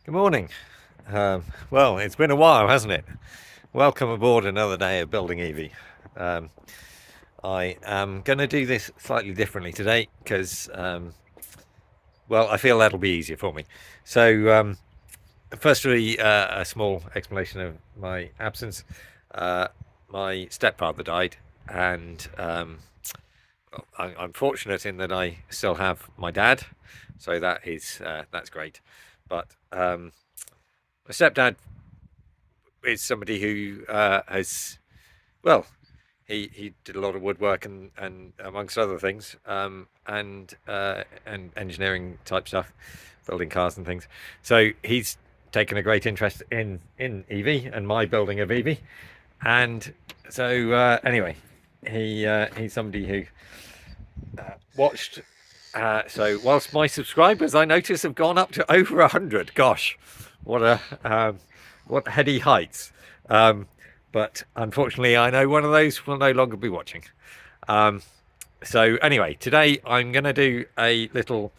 Good morning. Well, it's been a while, hasn't it? Welcome aboard another day of building Evie. Um, I am going to do this slightly differently today because, well, I feel that'll be easier for me. So, firstly, a small explanation of my absence. Uh, my stepfather died, and well, I'm fortunate in that I still have my dad, so that's great. But my stepdad is somebody who has, well, he did a lot of woodwork and amongst other things, and engineering type stuff, building cars and things. So he's taken a great interest in Evie and my building of Evie, and so anyway, he's somebody who watched. So whilst my subscribers, I notice, have gone up to over 100. Gosh, what a what heady heights! Um, but unfortunately, I know one of those will no longer be watching. Um, so anyway, today I'm going to do a little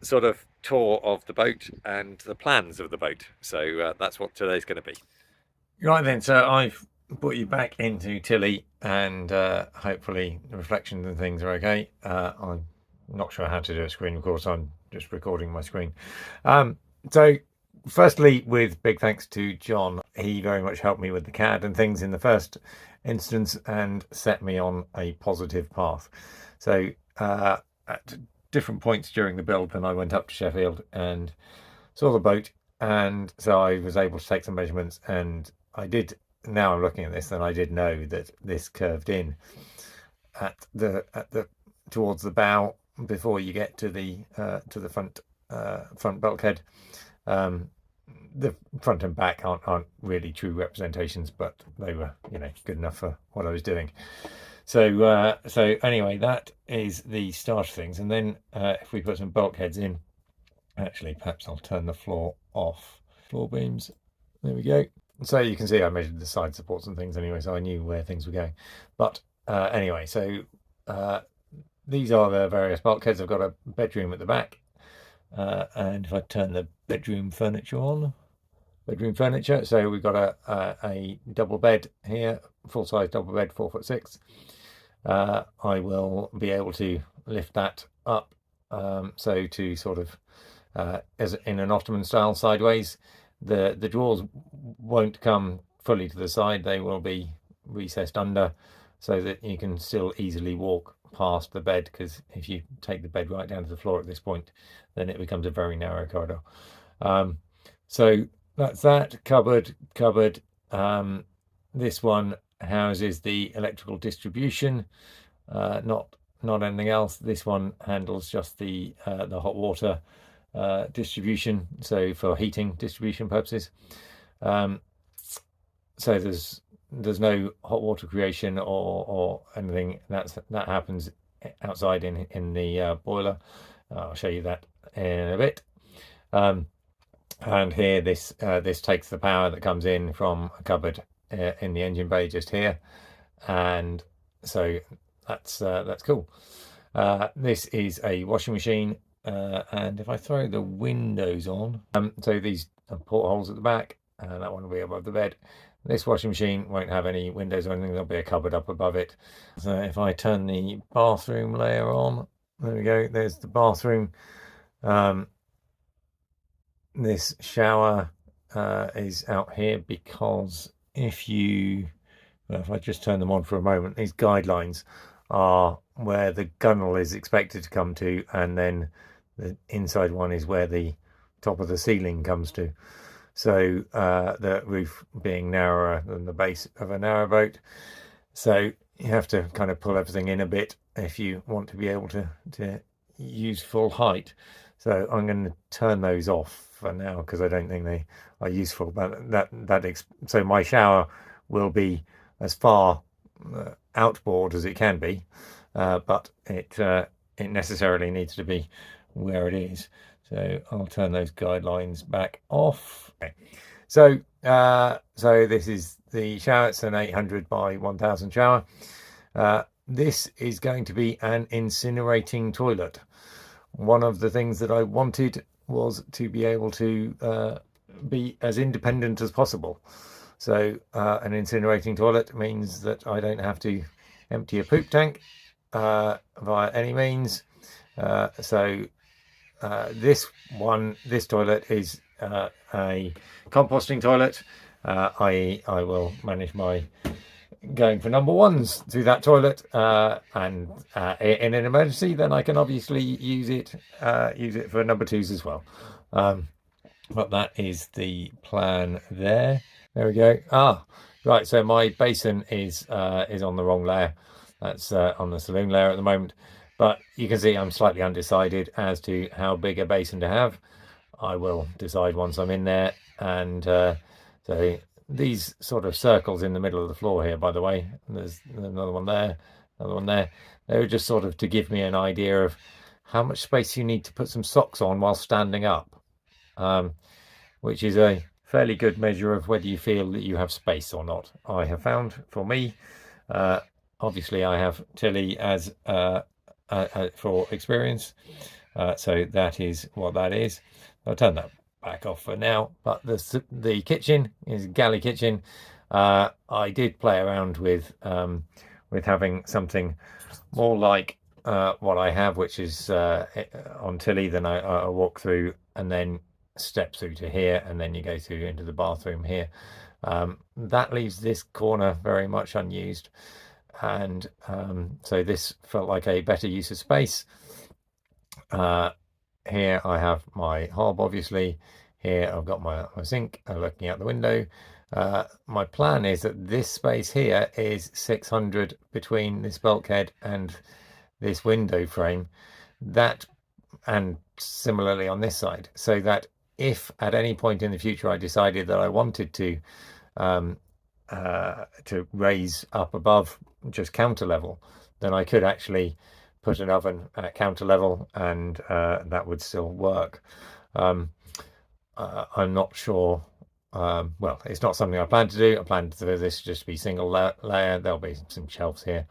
sort of tour of the boat and the plans of the boat. So that's what today's going to be. Right then, so I've put you back into Tilly, and hopefully the reflections and things are okay. I'm not sure how to do a screen record, so I'm just recording my screen. So firstly, with big thanks to John, he very much helped me with the CAD and things in the first instance and set me on a positive path. So at different points during the build, then I went up to Sheffield and saw the boat, and so I was able to take some measurements, and I did. Now I'm looking at this, and I did know that this curved in at the towards the bow before you get to the front bulkhead. The front and back aren't really true representations, but they were, good enough for what I was doing. So anyway, that is the start of things. And then if we put some bulkheads in, actually, perhaps I'll turn the floor off. Floor beams. There we go. So you can see I measured the side supports and things anyway, so I knew where things were going. But anyway, so these are the various bulkheads. I've got a bedroom at the back. And if I turn the bedroom furniture on, so we've got a double bed here, full-size double bed, 4'6". I will be able to lift that up, so to sort of as in an Ottoman style sideways. The drawers won't come fully to the side; they will be recessed under, so that you can still easily walk past the bed. Because if you take the bed right down to the floor at this point, then it becomes a very narrow corridor. So that's that cupboard. This one houses the electrical distribution, not anything else. This one handles just the hot water distribution, so for heating distribution purposes. So there's no hot water creation or anything that happens outside in the boiler. I'll show you that in a bit. And here this takes the power that comes in from a cupboard in the engine bay just here, and so that's cool. This is a washing machine, and if I throw the windows on, so these are portholes at the back, and that one will be above the bed. This washing machine won't have any windows or anything. There'll be a cupboard up above it. So if I turn the bathroom layer on, there we go. There's the bathroom. This shower is out here because if I just turn them on for a moment, these guidelines are where the gunnel is expected to come to, and then the inside one is where the top of the ceiling comes to. So the roof being narrower than the base of a narrowboat, so you have to kind of pull everything in a bit if you want to be able to use full height. So I'm going to turn those off for now because I don't think they are useful. But so my shower will be as far outboard as it can be, but it necessarily needs to be where it is. So I'll turn those guidelines back off. Okay. So this is the shower. It's an 800 by 1000 shower. This is going to be an incinerating toilet. One of the things that I wanted was to be able to be as independent as possible. So an incinerating toilet means that I don't have to empty a poop tank via any means. So this toilet is a composting toilet. I will manage my going for number ones through that toilet, and in an emergency, then I can obviously use it for number twos as well. But that is the plan there. There we go. Right. So my basin is on the wrong layer. That's on the saloon layer at the moment. But you can see I'm slightly undecided as to how big a basin to have. I will decide once I'm in there. And so these sort of circles in the middle of the floor here, by the way, there's another one there, another one there. They were just sort of to give me an idea of how much space you need to put some socks on while standing up, which is a fairly good measure of whether you feel that you have space or not. I have found for me, obviously I have Tilly as for experience, so that is what that is. I'll turn that back off for now. But the kitchen is Galley kitchen. I did play around with having something more like what I have, which is on Tilly. Then I walk through and then step through to here, and then you go through into the bathroom here. That leaves this corner very much unused, and so this felt like a better use of space. Here I have my hob, obviously. Here I've got my sink looking out the window. My plan is that this space here is 600 between this bulkhead and this window frame, that, and similarly on this side, so that if at any point in the future I decided that I wanted to raise up above just counter level, then I could actually put an oven at counter level, and that would still work. I'm not sure. Well, it's not something I plan to do. I plan for this just to be single layer. There'll be some shelves here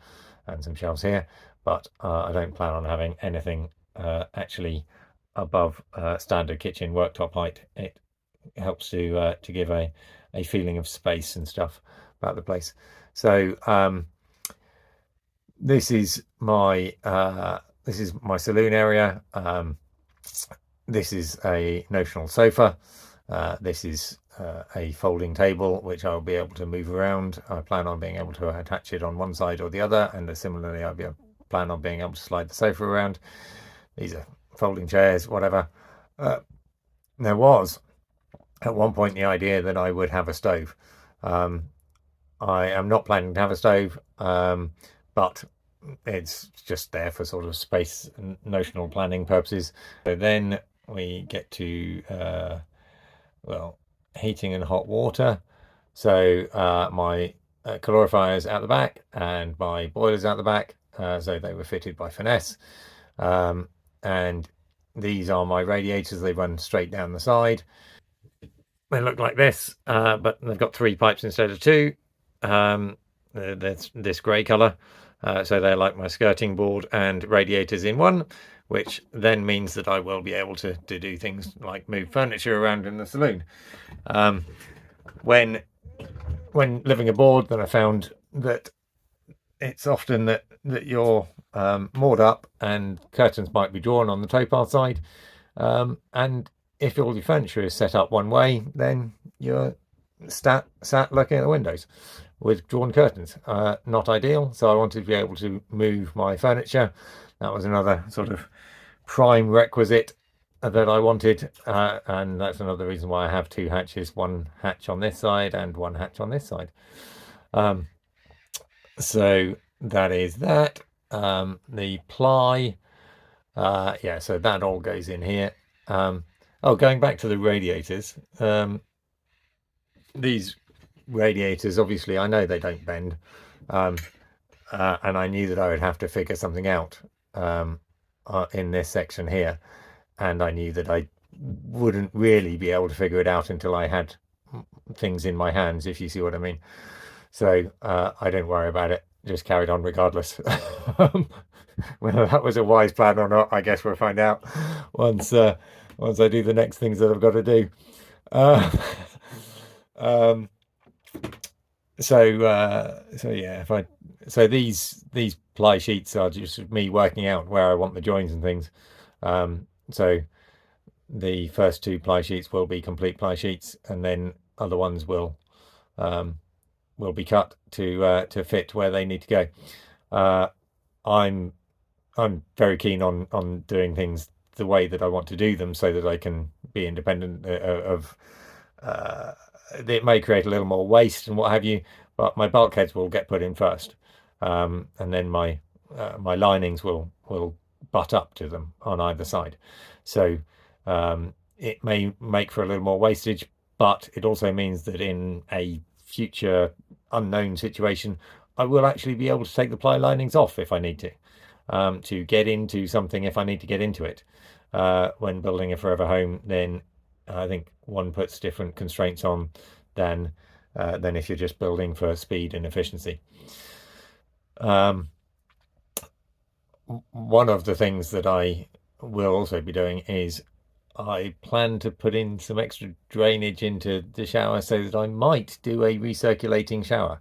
and some shelves here, but I don't plan on having anything actually above standard kitchen worktop height. It helps to give a feeling of space and stuff about the place. So this is my saloon area. This is a notional sofa. This is a folding table, which I'll be able to move around. I plan on being able to attach it on one side or the other, and similarly I'll plan on being able to slide the sofa around. These are folding chairs, whatever. There was at one point the idea that I would have a stove. I am not planning to have a stove, but it's just there for sort of space and notional planning purposes. So then we get to well, heating and hot water. So my calorifier's out the back and my boiler's out the back. So they were fitted by Finesse. And these are my radiators. They run straight down the side. They look like this, but they've got 3 pipes instead of 2. That's this grey colour. So they're like my skirting board and radiators in one, which then means that I will be able to do things like move furniture around in the saloon. When living abroad, then I found that it's often that you're moored up and curtains might be drawn on the towpath side, and if all your furniture is set up one way, then you're sat looking at the windows with drawn curtains. Not ideal, so I wanted to be able to move my furniture. That was another sort of prime requisite that I wanted, and that's another reason why I have 2 hatches, 1 hatch on this side and 1 hatch on this side. So that is that. The ply, yeah, so that all goes in here. Going back to the radiators, these radiators, obviously I know they don't bend, and I knew that I would have to figure something out in this section here, and I knew that I wouldn't really be able to figure it out until I had things in my hands, if you see what I mean. So I don't worry about it, just carried on regardless. Whether that was a wise plan or not, I guess we'll find out once once I do the next things that I've got to do. Uh, um, so yeah, so these ply sheets are just me working out where I want the joins and things. So the first two ply sheets will be complete ply sheets, and then other ones will be cut to fit where they need to go. I'm I'm very keen on doing things the way that I want to do them, so that I can be independent of. It may create a little more waste and what have you, but my bulkheads will get put in first, and then my linings will butt up to them on either side. So it may make for a little more wastage, but it also means that in a future unknown situation, I will actually be able to take the ply linings off if I need to get into something if I need to get into it. When building a forever home, then I think one puts different constraints on than if you're just building for speed and efficiency. One of the things that I will also be doing is I plan to put in some extra drainage into the shower so that I might do a recirculating shower.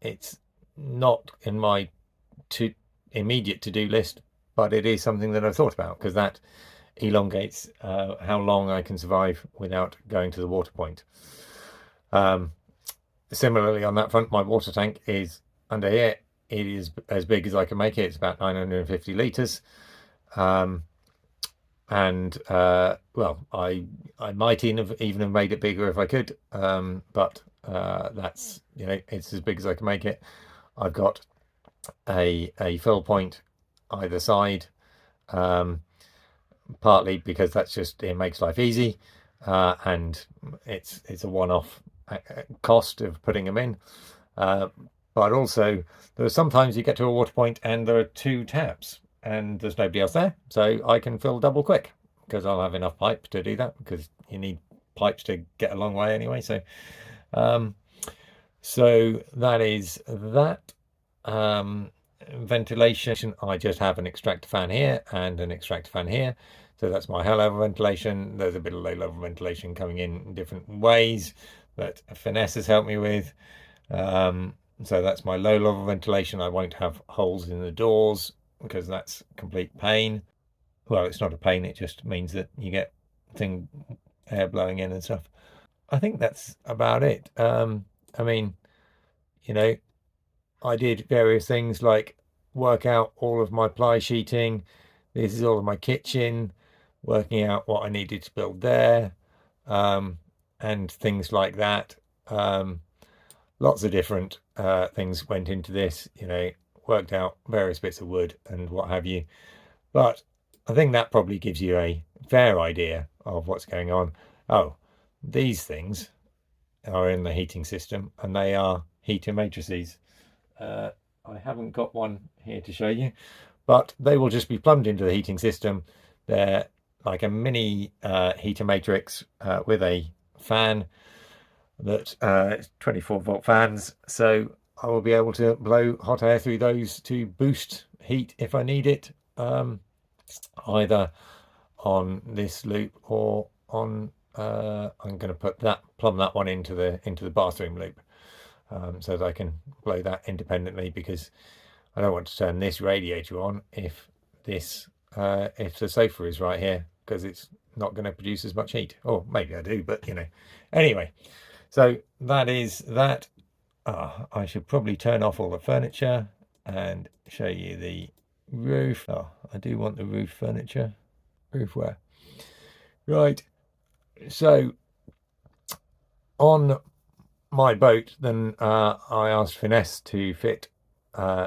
It's not in my immediate to-do list, but it is something that I've thought about, because that elongates how long I can survive without going to the water point. Similarly, on that front, my water tank is under here. It is as big as I can make it. It's about 950 litres. And well, I might even have made it bigger if I could, but that's, it's as big as I can make it. I've got a fill point either side, partly because it makes life easy, and it's a one-off cost of putting them in, but also there are sometimes you get to a water point and there are two taps and there's nobody else there, so I can fill double quick because I'll have enough pipe to do that, because you need pipes to get a long way anyway. So that is that. Ventilation, I just have an extractor fan here and an extractor fan here, so that's my high level ventilation. There's a bit of low level ventilation coming in different ways that Finesse has helped me with. So that's my low level ventilation. I won't have holes in the doors because that's complete pain. Well, it's not a pain, it just means that you get air blowing in and stuff. I think that's about it. I mean, I did various things like work out all of my ply sheeting. This is all of my kitchen, working out what I needed to build there, and things like that. Lots of different things went into this, worked out various bits of wood and what have you. But I think that probably gives you a fair idea of what's going on. Oh, these things are in the heating system, and they are heater matrices. I haven't got one here to show you, but they will just be plumbed into the heating system. They're like a mini heater matrix with a fan that 24-volt fans, so I will be able to blow hot air through those to boost heat if I need it, either on this loop or on I'm going to plumb that one into the bathroom loop, so that I can blow that independently, because I don't want to turn this radiator on if the sofa is right here, because it's not going to produce as much heat. Or maybe I do, but anyway. So that is that. I should probably turn off all the furniture and show you the roof. Oh, I do want the roof furniture. Roof where? Right. So on my boat, then I asked Finesse to fit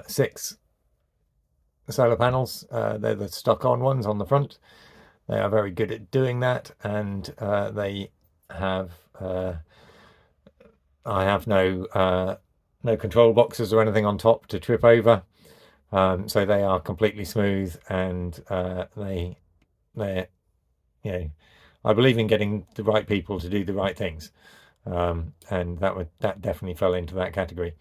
6 solar panels. They're the stuck-on ones on the front. They are very good at doing that, and they have I have no control boxes or anything on top to trip over, so they are completely smooth, and they're I believe in getting the right people to do the right things, and that definitely fell into that category.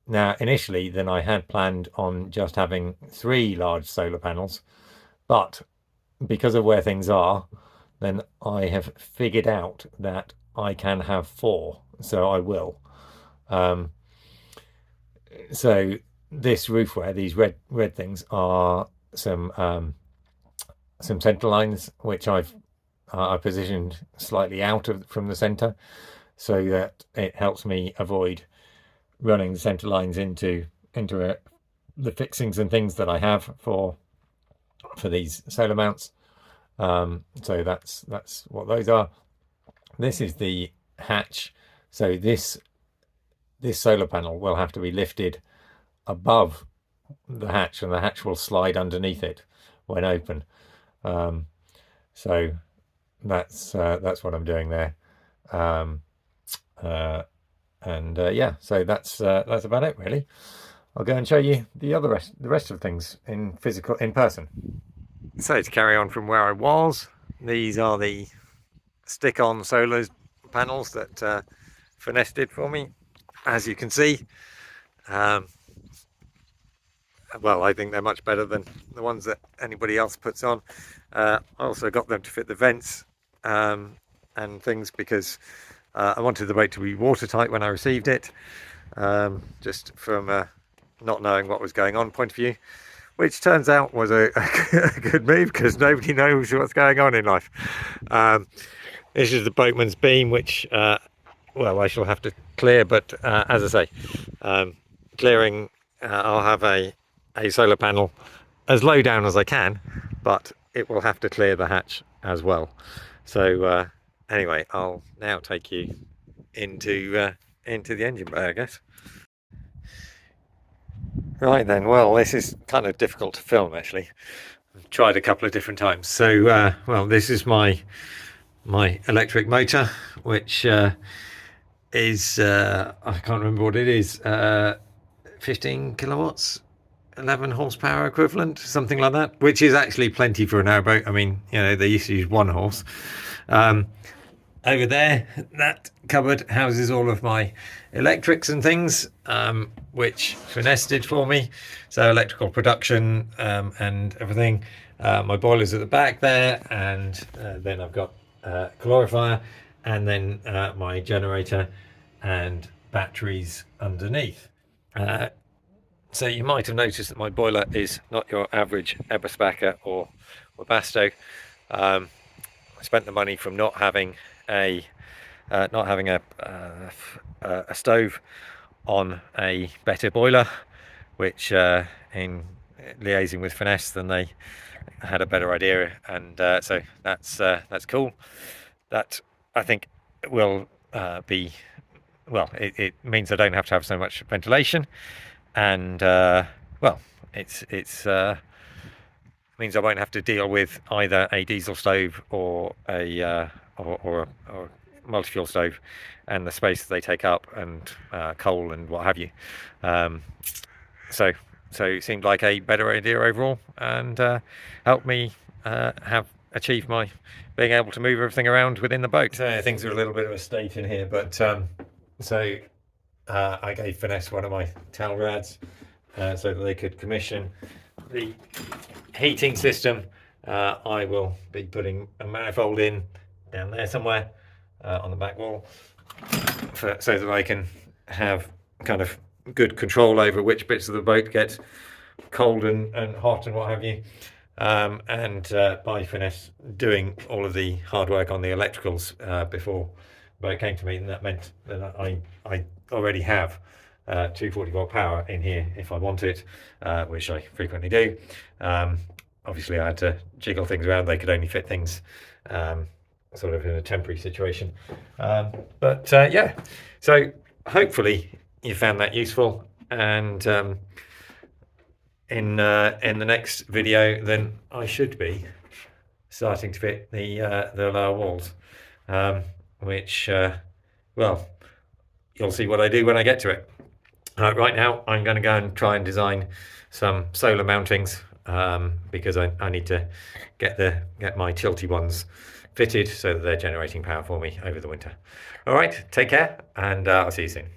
Now, initially, then I had planned on just having 3 large solar panels, but because of where things are, then I have figured out that I can have 4, so I will. So this roofware, these red things, are some centre lines which I've positioned slightly out from the centre, so that it helps me avoid running the centre lines into the fixings and things that I have for these solar mounts. So that's what those are. This is the hatch. So this solar panel will have to be lifted above the hatch, and the hatch will slide underneath it when open. So that's what I'm doing there. Yeah, so that's about it really. I'll go and show you the rest of things in person. So to carry on from where I was, these are the stick-on solar panels that Finesse did for me. As you can see, well, I think they're much better than the ones that anybody else puts on. I also got them to fit the vents and things because I wanted the boat to be watertight when I received it, just from not knowing what was going on point of view, which turns out was a good move because nobody knows what's going on in life. This is the boatman's beam, which well, I shall have to clear, but as I say, clearing, I'll have a solar panel as low down as I can, but it will have to clear the hatch as well. So anyway, I'll now take you into the engine bay, I guess. Right then, well, this is kind of difficult to film actually. I've tried a couple of different times. So well, this is my electric motor, which is I can't remember what it is, 15 kilowatts, 11 horsepower equivalent, something like that, which is actually plenty for a narrowboat. I mean, you know, they used to use 1 horse. Over there, that cupboard houses all of my electrics and things, which Finesse did for me. So electrical production and everything. My boiler's at the back there, and then I've got calorifier, and then my generator and batteries underneath. So you might have noticed that my boiler is not your average Eberspacher or Webasto. I spent the money from not having a stove on a better boiler, which in liaising with Finesse, then they had a better idea, and so that's cool. That I think will be, well, it means I don't have to have so much ventilation, and well, it's means I won't have to deal with either a diesel stove or a multi-fuel stove, and the space that they take up, and coal and what have you. So it seemed like a better idea overall, and helped me achieve my being able to move everything around within the boat. Things are a little bit of a state in here, but so I gave Finesse one of my towel rads so that they could commission the heating system. I will be putting a manifold in down there somewhere on the back wall, so that I can have kind of good control over which bits of the boat get cold and hot and what have you. And by Finesse doing all of the hard work on the electricals before the boat came to me, and that meant that I already have 240 volt power in here if I want it, which I frequently do. Obviously I had to jiggle things around. They could only fit things sort of in a temporary situation, but yeah, so hopefully you found that useful, and in the next video then I should be starting to fit the lower walls, which well, you'll see what I do when I get to it. Right now I'm going to go and try and design some solar mountings, because I need to get my tilty ones fitted so that they're generating power for me over the winter. All right, take care, and I'll see you soon.